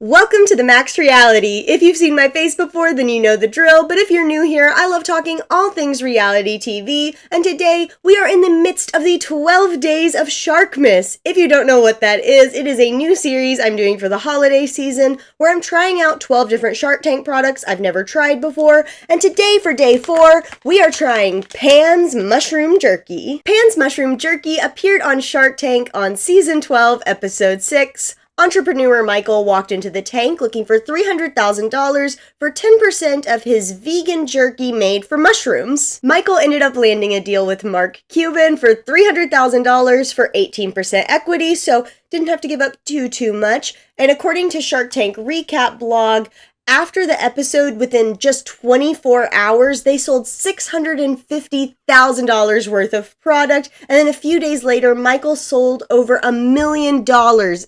Welcome to the Max Reality. If you've seen my face before, then you know the drill, but if you're new here, I love talking all things reality TV, and today we are in the midst of the 12 days of Sharkmas. If you don't know what that is, it is a new series I'm doing for the holiday season, where I'm trying out 12 different Shark Tank products I've never tried before, and today for day 4, we are trying Pan's Mushroom Jerky. Pan's Mushroom Jerky appeared on Shark Tank on season 12, episode 6. Entrepreneur Michael walked into the tank looking for $300,000 for 10% of his vegan jerky made for mushrooms. Michael ended up landing a deal with Mark Cuban for $300,000 for 18% equity, so didn't have to give up too much. And according to Shark Tank Recap blog, after the episode, within just 24 hours, they sold $650,000 worth of product, and then a few days later, Michael sold over $1 million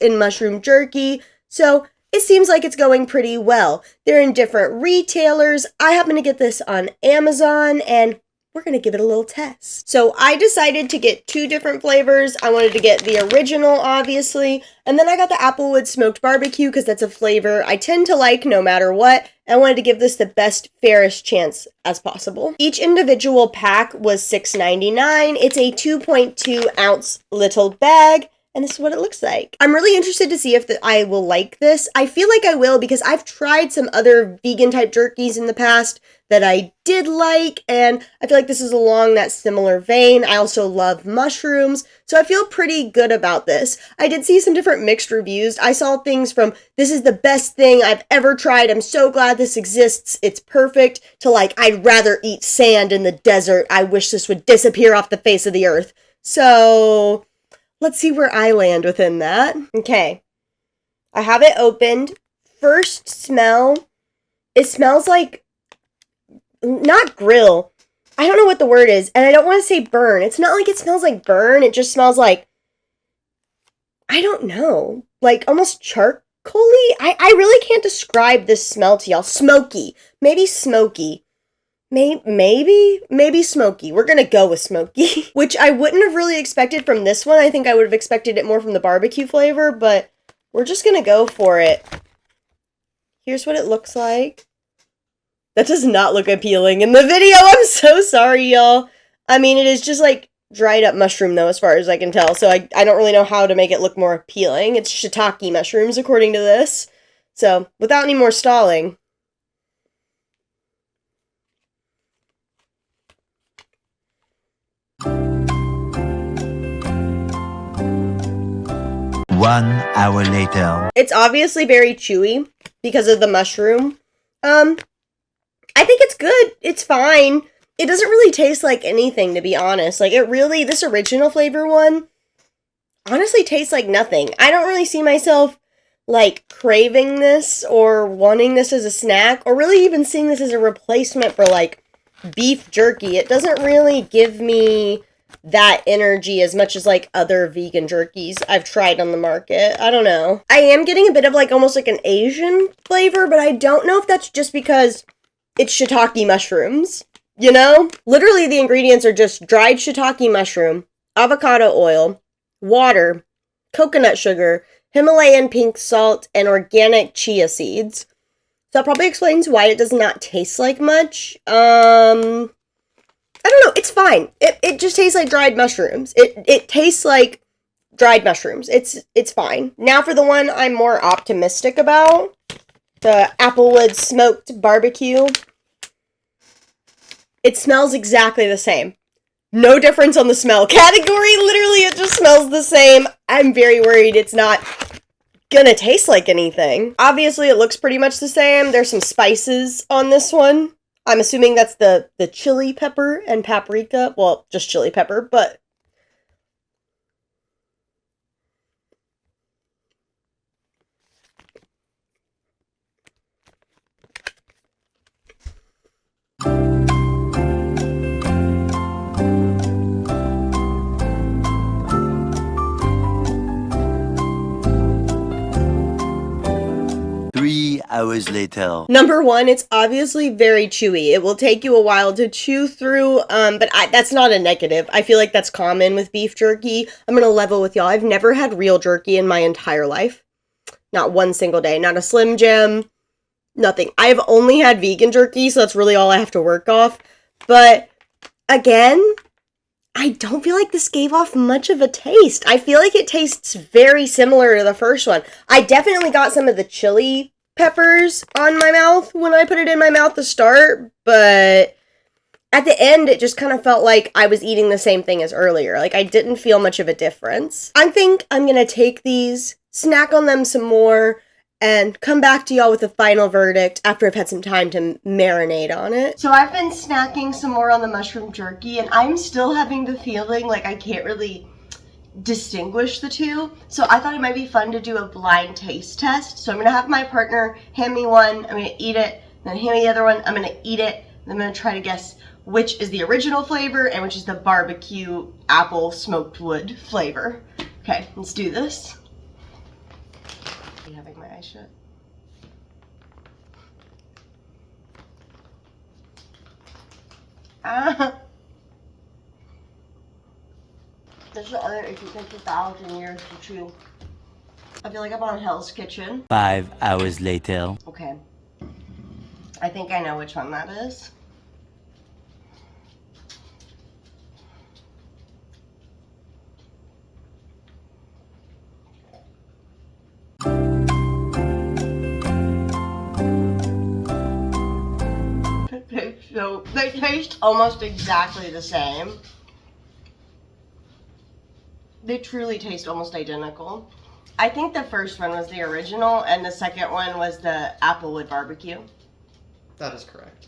in mushroom jerky, so it seems like it's going pretty well. They're in different retailers. I happen to get this on Amazon, and we're going to give it a little test. So I decided to get 2 different flavors. I wanted to get the original, obviously, and then I got the Applewood Smoked Barbecue because that's a flavor I tend to like no matter what. I wanted to give this the best, fairest chance as possible. Each individual pack was $6.99. It's a 2.2 ounce little bag, and this is what it looks like. I'm really interested to see if I will like this. I feel like I will because I've tried some other vegan type jerkies in the past that I did like, and I feel like this is along that similar vein. I also love mushrooms, so I feel pretty good about this. I did see some different mixed reviews. I saw things from, this is the best thing I've ever tried, I'm so glad this exists, it's perfect, to like, I'd rather eat sand in the desert, I wish this would disappear off the face of the earth. So let's see where I land within that. Okay, I have it opened. First smell, it smells like, not grill. I don't know what the word is, and I don't want to say burn. It's not like it smells like burn. It just smells like, I don't know, like almost charcoaly. I really can't describe this smell to y'all. Smoky. Maybe smoky. Maybe smoky. We're gonna go with smoky, which I wouldn't have really expected from this one. I think I would have expected it more from the barbecue flavor, but we're just gonna go for it. Here's what it looks like. That does not look appealing in the video. I'm so sorry, y'all. I mean, it is just like dried up mushroom though, as far as I can tell. So I don't really know how to make it look more appealing. It's shiitake mushrooms, according to this. So without any more stalling. One hour later. It's obviously very chewy because of the mushroom. I think it's good. It's fine. It doesn't really taste like anything, to be honest. Like, this original flavor one, honestly tastes like nothing. I don't really see myself, like, craving this or wanting this as a snack, or really even seeing this as a replacement for, like, beef jerky. It doesn't really give me that energy as much as, like, other vegan jerkies I've tried on the market. I don't know. I am getting a bit of, like, almost like an Asian flavor, but I don't know if that's just because it's shiitake mushrooms, you know? Literally, the ingredients are just dried shiitake mushroom, avocado oil, water, coconut sugar, Himalayan pink salt, and organic chia seeds. So that probably explains why it does not taste like much. I don't know, it's fine. It just tastes like dried mushrooms. It tastes like dried mushrooms. It's fine. Now for the one I'm more optimistic about, the Applewood Smoked Barbecue. It smells exactly the same. No difference on the smell category. Literally, it just smells the same. I'm very worried it's not gonna taste like anything. Obviously, it looks pretty much the same. There's some spices on this one. I'm assuming that's the chili pepper and paprika. Well, just chili pepper, but hours later. Number 1, it's obviously very chewy. It will take you a while to chew through, but that's not a negative. I feel like that's common with beef jerky. I'm gonna level with y'all. I've never had real jerky in my entire life. Not one single day. Not a Slim Jim. Nothing. I've only had vegan jerky, so that's really all I have to work off. But again, I don't feel like this gave off much of a taste. I feel like it tastes very similar to the first one. I definitely got some of the chili peppers on my mouth when I put it in my mouth to start, but at the end, it just kind of felt like I was eating the same thing as earlier. Like, I didn't feel much of a difference. I think I'm gonna take these, snack on them some more, and come back to y'all with a final verdict after I've had some time to marinate on it. So I've been snacking some more on the mushroom jerky, and I'm still having the feeling like I can't really distinguish the two. So I thought it might be fun to do a blind taste test. So I'm gonna have my partner hand me one, I'm gonna eat it, then hand me the other one, I'm gonna eat it, and I'm gonna try to guess which is the original flavor and which is the barbecue apple smoked wood flavor. Okay, let's do this. Having my eyes shut. This is the other issue. It takes 1,000 years to chew. I feel like I'm on Hell's Kitchen. 5 hours later. Okay. I think I know which one that is. So they taste almost exactly the same. They truly taste almost identical. I think the first one was the original and the second one was the Applewood barbecue. That is correct.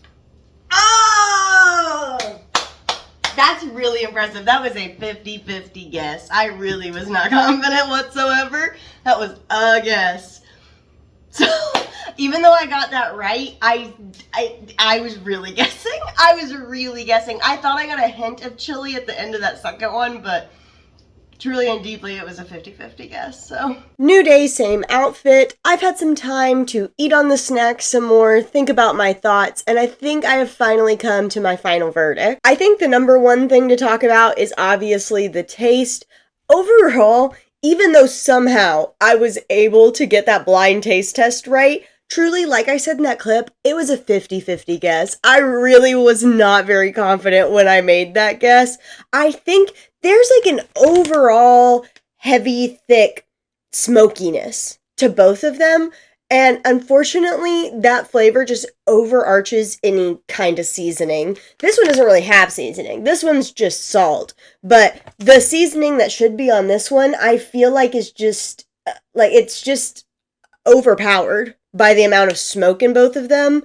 Oh! That's really impressive. That was a 50-50 guess. I really was not confident whatsoever. That was a guess. So, even though I got that right, I was really guessing. I was really guessing. I thought I got a hint of chili at the end of that second one, but truly and deeply, it was a 50-50 guess, so. New day, same outfit. I've had some time to eat on the snacks some more, think about my thoughts, and I think I have finally come to my final verdict. I think the number one thing to talk about is obviously the taste. Overall, even though somehow I was able to get that blind taste test right, truly, like I said in that clip, it was a 50-50 guess. I really was not very confident when I made that guess. I think there's like an overall heavy, thick smokiness to both of them. And unfortunately, that flavor just overarches any kind of seasoning. This one doesn't really have seasoning. This one's just salt. But the seasoning that should be on this one, I feel like is just, it's just overpowered by the amount of smoke in both of them.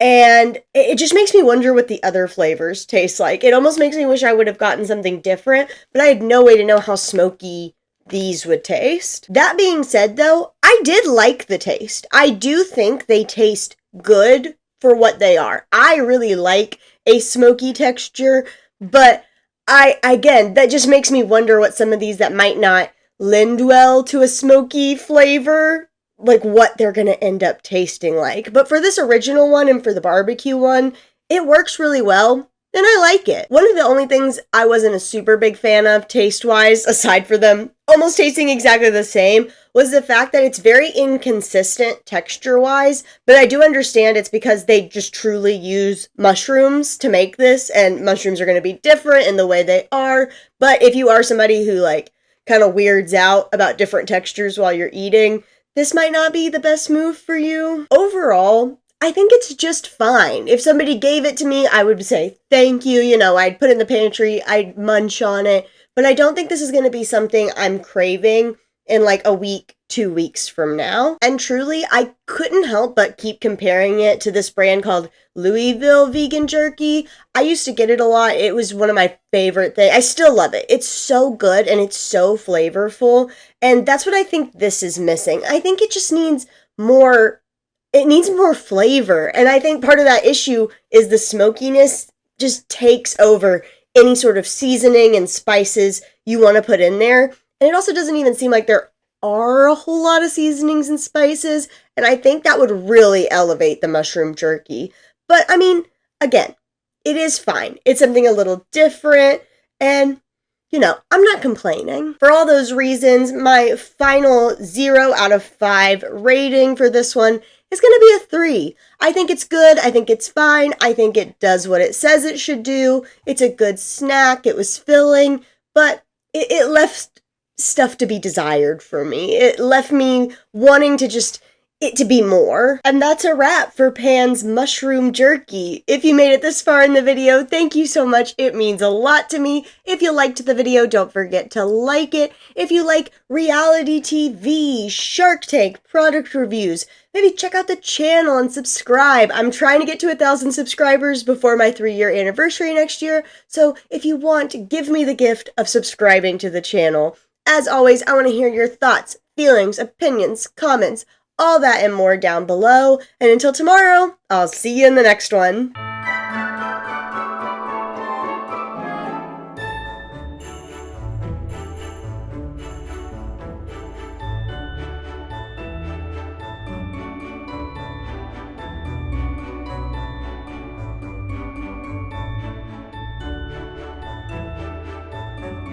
And it just makes me wonder what the other flavors taste like. It almost makes me wish I would have gotten something different, but I had no way to know how smoky these would taste. That being said, though, I did like the taste. I do think they taste good for what they are. I really like a smoky texture, but again, that just makes me wonder what some of these that might not lend well to a smoky flavor, like what they're gonna end up tasting like. But for this original one and for the barbecue one, it works really well. And I like it. One of the only things I wasn't a super big fan of taste-wise, aside for them almost tasting exactly the same, was the fact that it's very inconsistent texture-wise, but I do understand it's because they just truly use mushrooms to make this, and mushrooms are going to be different in the way they are, but if you are somebody who, like, kind of weirds out about different textures while you're eating, this might not be the best move for you. Overall, I think it's just fine. If somebody gave it to me, I would say thank you. You know, I'd put it in the pantry, I'd munch on it. But I don't think this is going to be something I'm craving in like a week, 2 weeks from now. And truly, I couldn't help but keep comparing it to this brand called Louisville Vegan Jerky. I used to get it a lot. It was one of my favorite things. I still love it. It's so good and it's so flavorful. And that's what I think this is missing. I think it just needs more. It needs more flavor, and I think part of that issue is the smokiness just takes over any sort of seasoning and spices you want to put in there, and it also doesn't even seem like there are a whole lot of seasonings and spices, and I think that would really elevate the mushroom jerky. But, I mean, again, it is fine. It's something a little different, and I'm not complaining. For all those reasons, my final 0 out of 5 rating for this one is going to be a 3. I think it's good. I think it's fine. I think it does what it says it should do. It's a good snack. It was filling, but it left stuff to be desired for me. It left me wanting to just it to be more. And that's a wrap for Pan's mushroom jerky. If you made it this far in the video, thank you so much. It means a lot to me. If you liked the video, don't forget to like it. If you like reality TV, Shark Tank, product reviews, maybe check out the channel and subscribe. I'm trying to get to 1,000 subscribers before my 3-year anniversary next year. So if you want, give me the gift of subscribing to the channel. As always, I want to hear your thoughts, feelings, opinions, comments, all that and more down below. And until tomorrow, I'll see you in the next one.